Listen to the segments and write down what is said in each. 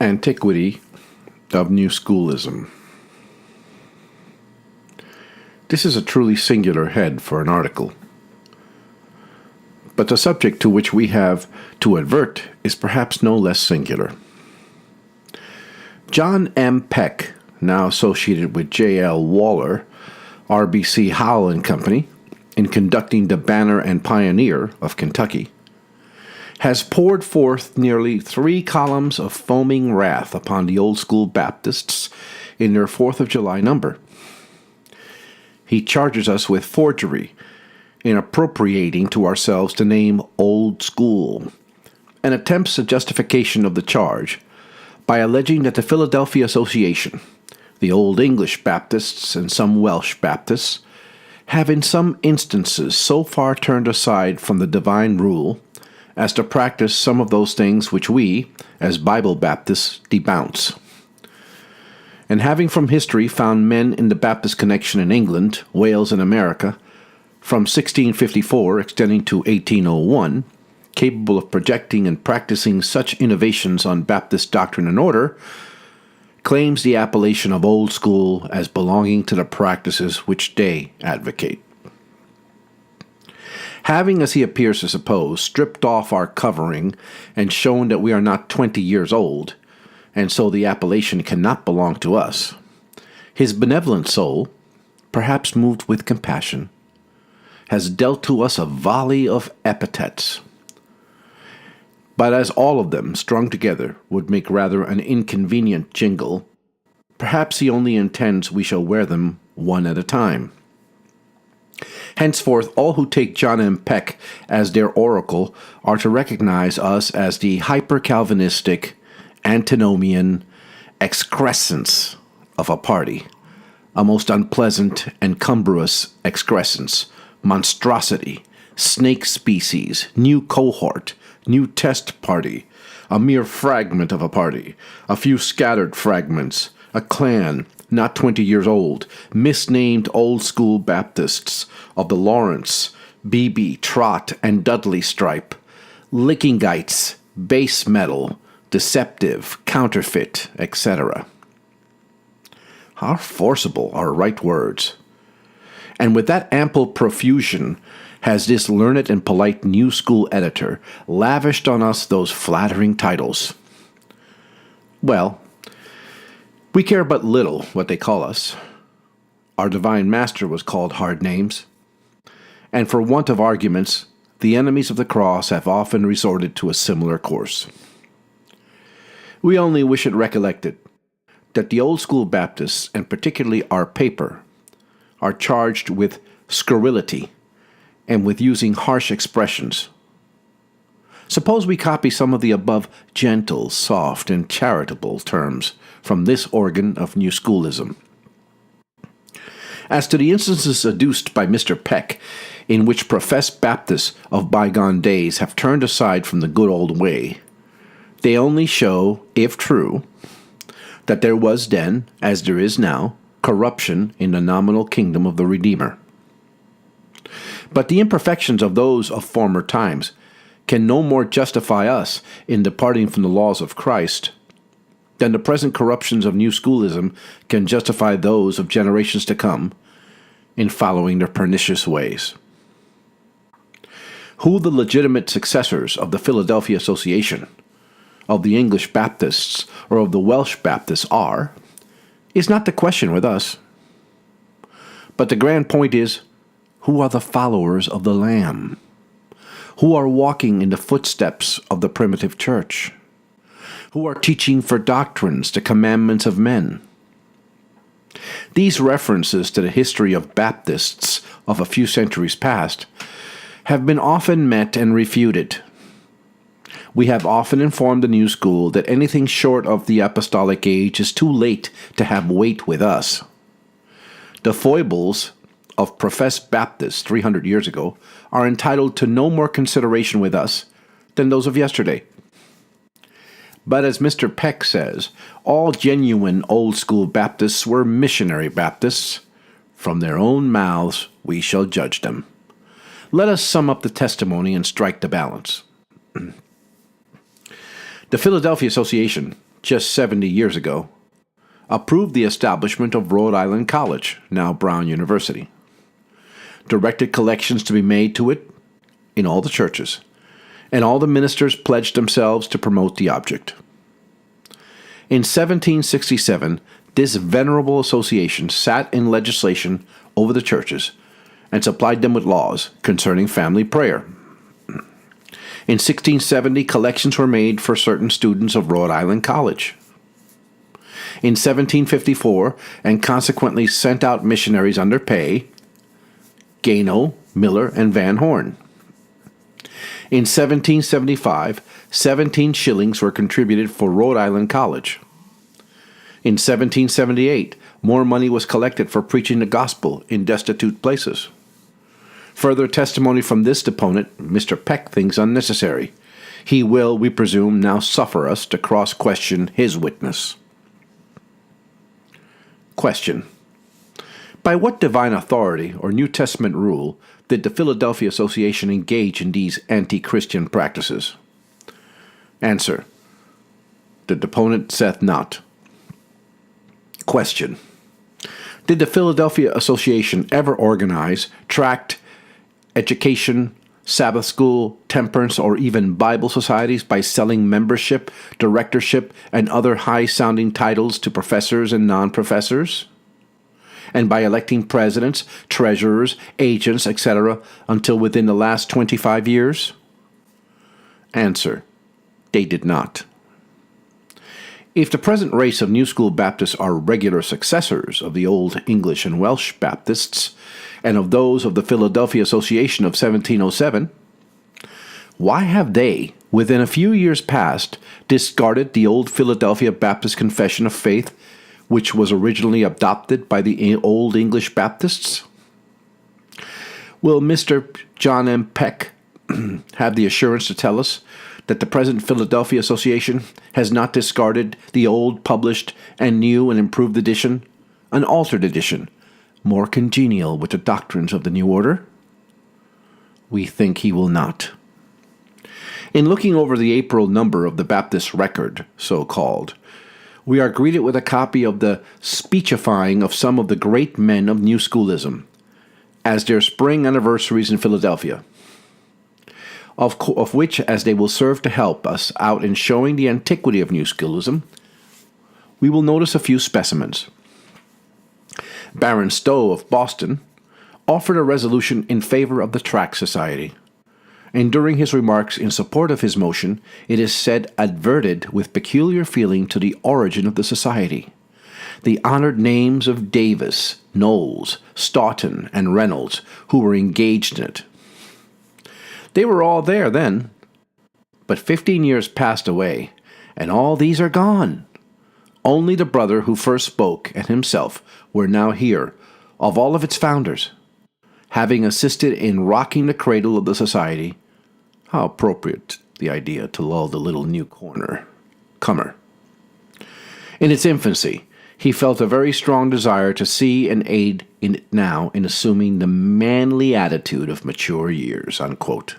Antiquity of New Schoolism. This is a truly singular head for an article, but the subject to which we have to advert is perhaps no less singular. John M. Peck, now associated with J.L. Waller, RBC Howell and Company, in conducting the Banner and Pioneer of Kentucky, has poured forth nearly 3 columns of foaming wrath upon the old school Baptists in their 4th of July number. He charges us with forgery in appropriating to ourselves the name Old School, and attempts a justification of the charge by alleging that the Philadelphia Association, the Old English Baptists, and some Welsh Baptists have in some instances so far turned aside from the divine rule as to practice some of those things which we, as Bible Baptists, denounce. And having from history found men in the Baptist connection in England, Wales, and America, from 1654 extending to 1801, capable of projecting and practicing such innovations on Baptist doctrine and order, claims the appellation of Old School as belonging to the practices which they advocate. Having, as he appears to suppose, stripped off our covering and shown that we are not 20 years old, and so the appellation cannot belong to us, his benevolent soul, perhaps moved with compassion, has dealt to us a volley of epithets. But as all of them, strung together, would make rather an inconvenient jingle, perhaps he only intends we shall wear them one at a time. Henceforth, all who take John M. Peck as their oracle are to recognize us as the hyper-Calvinistic, antinomian excrescence of a party, a most unpleasant and cumbrous excrescence, monstrosity, snake species, new cohort, new test party, a mere fragment of a party, a few scattered fragments, a clan, not 20 years old, misnamed Old School Baptists of the Lawrence, Beebe, Trott, and Dudley stripe, Lickingites, base metal, deceptive, counterfeit, etc. How forcible are right words! And with that ample profusion has this learned and polite New School editor lavished on us those flattering titles. Well, we care but little what they call us. Our divine master was called hard names, and for want of arguments, the enemies of the cross have often resorted to a similar course. We only wish it recollected that the Old School Baptists, and particularly our paper, are charged with scurrility and with using harsh expressions. Suppose we copy some of the above gentle, soft, and charitable terms from this organ of New Schoolism. As to the instances adduced by Mr. Peck, in which professed Baptists of bygone days have turned aside from the good old way, they only show, if true, that there was then, as there is now, corruption in the nominal kingdom of the Redeemer. But the imperfections of those of former times can no more justify us in departing from the laws of Christ than the present corruptions of New Schoolism can justify those of generations to come in following their pernicious ways. Who the legitimate successors of the Philadelphia Association, of the English Baptists, or of the Welsh Baptists are, is not the question with us. But the grand point is, who are the followers of the Lamb? Who are walking in the footsteps of the primitive church? Who are teaching for doctrines the commandments of men? These references to the history of Baptists of a few centuries past have been often met and refuted. We have often informed the New School that anything short of the apostolic age is too late to have weight with us. The foibles of professed Baptists 300 years ago are entitled to no more consideration with us than those of yesterday. But as Mr. Peck says, all genuine Old School Baptists were missionary Baptists. From their own mouths we shall judge them. Let us sum up the testimony and strike the balance. The Philadelphia Association, just 70 years ago, approved the establishment of Rhode Island College, now Brown University, directed collections to be made to it in all the churches, and all the ministers pledged themselves to promote the object. In 1767, this venerable association sat in legislation over the churches and supplied them with laws concerning family prayer. In 1670, collections were made for certain students of Rhode Island College. In 1754, and consequently sent out missionaries under pay, Gano, Miller, and Van Horn. In 1775, 17 shillings were contributed for Rhode Island College. In 1778, more money was collected for preaching the gospel in destitute places. Further testimony from this deponent, Mr. Peck thinks unnecessary. He will, we presume, now suffer us to cross-question his witness. Question. By what divine authority or New Testament rule did the Philadelphia Association engage in these anti-Christian practices? Answer. The deponent saith not. Question. Did the Philadelphia Association ever organize, tract, education, Sabbath school, temperance, or even Bible societies by selling membership, directorship, and other high-sounding titles to professors and non-professors? And by electing presidents, treasurers, agents, etc., until within the last 25 years? Answer. They did not. If the present race of New School Baptists are regular successors of the old English and Welsh Baptists, and of those of the Philadelphia Association of 1707, why have they, within a few years past, discarded the old Philadelphia Baptist Confession of Faith, which was originally adopted by the old English Baptists? Will Mr. John M. Peck have the assurance to tell us that the present Philadelphia Association has not discarded the old published and new and improved edition, an altered edition, more congenial with the doctrines of the new order? We think he will not. In looking over the April number of the Baptist Record, so-called, we are greeted with a copy of the speechifying of some of the great men of New Schoolism, as their spring anniversaries in Philadelphia, of which, as they will serve to help us out in showing the antiquity of New Schoolism, we will notice a few specimens. Baron Stowe of Boston offered a resolution in favor of the Tract Society, and during his remarks in support of his motion, it is said adverted with peculiar feeling to the origin of the society, the honored names of Davis, Knowles, Stoughton, and Reynolds, who were engaged in it. They were all there then, but 15 years passed away, and all these are gone. Only the brother who first spoke and himself were now here, of all of its founders, having assisted in rocking the cradle of the society. How appropriate the idea to lull the little new comer. In its infancy, he felt a very strong desire to see and aid in it now in assuming the manly attitude of mature years. Unquote.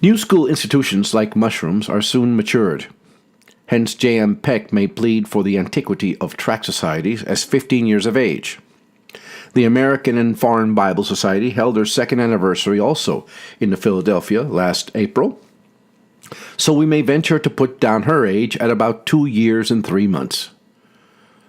New school institutions, like mushrooms, are soon matured. Hence J. M. Peck may plead for the antiquity of tract societies as 15 years of age. The American and Foreign Bible Society held their second anniversary also in Philadelphia last April, so we may venture to put down her age at about 2 years and 3 months.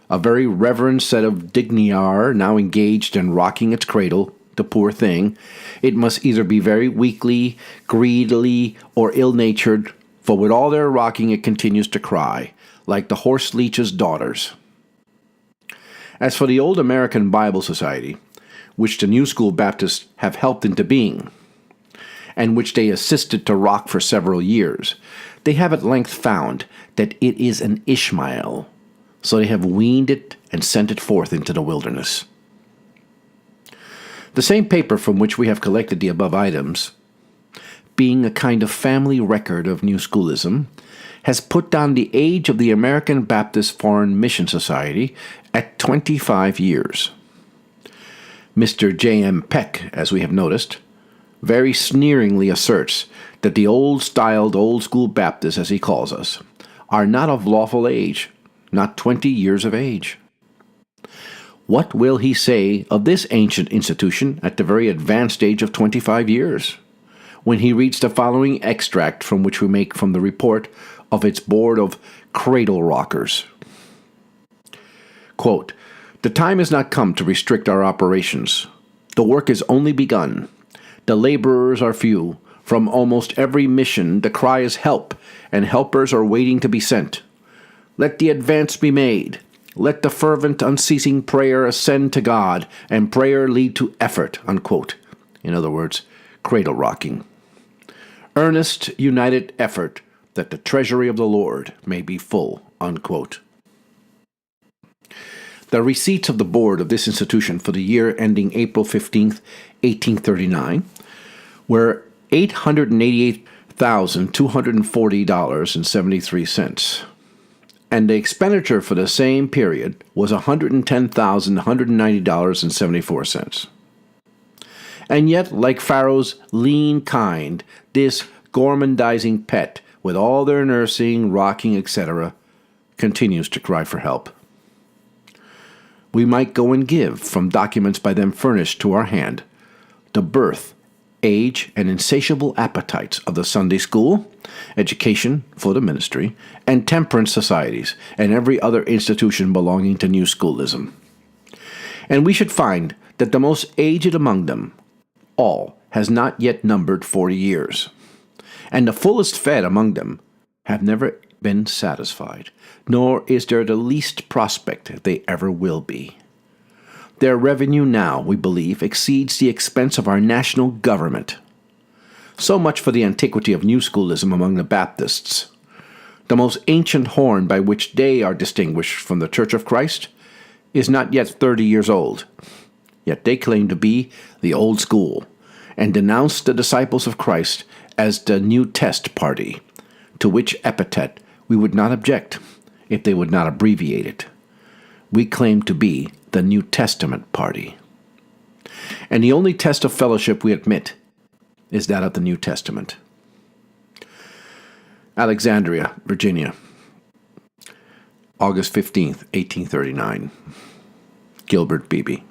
A very reverend set of digniar now engaged in rocking its cradle, the poor thing. It must either be very weakly, greedily, or ill-natured, for with all their rocking it continues to cry, like the horse leech's daughters. As for the old American Bible Society, which the New School Baptists have helped into being, and which they assisted to rock for several years, they have at length found that it is an Ishmael, so they have weaned it and sent it forth into the wilderness. The same paper from which we have collected the above items, being a kind of family record of New Schoolism, has put down the age of the American Baptist Foreign Mission Society at 25 years. Mr. J. M. Peck, as we have noticed, very sneeringly asserts that the old-styled old-school Baptists, as he calls us, are not of lawful age, not 20 years of age. What will he say of this ancient institution at the very advanced age of 25 years, when he reads the following extract from which we make from the report of its board of cradle rockers? Quote, "The time has not come to restrict our operations. The work is only begun. The laborers are few. From almost every mission the cry is help, and helpers are waiting to be sent. Let the advance be made. Let the fervent, unceasing prayer ascend to God, and prayer lead to effort," unquote. In other words, cradle rocking. "Earnest, united effort, that the treasury of the Lord may be full," unquote. The receipts of the board of this institution for the year ending April 15th, 1839, were $888,240.73, and the expenditure for the same period was $110,190.74. And yet, like Pharaoh's lean kind, this gormandizing pet, with all their nursing, rocking, etc., continues to cry for help. We might go and give, from documents by them furnished to our hand, the birth, age, and insatiable appetites of the Sunday school, education for the ministry, and temperance societies, and every other institution belonging to New Schoolism. And we should find that the most aged among them all has not yet numbered 40 years, and the fullest fed among them have never been satisfied, nor is there the least prospect they ever will be. Their revenue now, we believe, exceeds the expense of our national government. So much for the antiquity of New Schoolism among the Baptists. The most ancient horn by which they are distinguished from the Church of Christ is not yet 30 years old. Yet they claim to be the old school, and denounce the disciples of Christ as the New Test party, to which epithet we would not object if they would not abbreviate it. We claim to be the New Testament party. And the only test of fellowship we admit is that of the New Testament. Alexandria, Virginia, August 15th, 1839. Gilbert Beebe.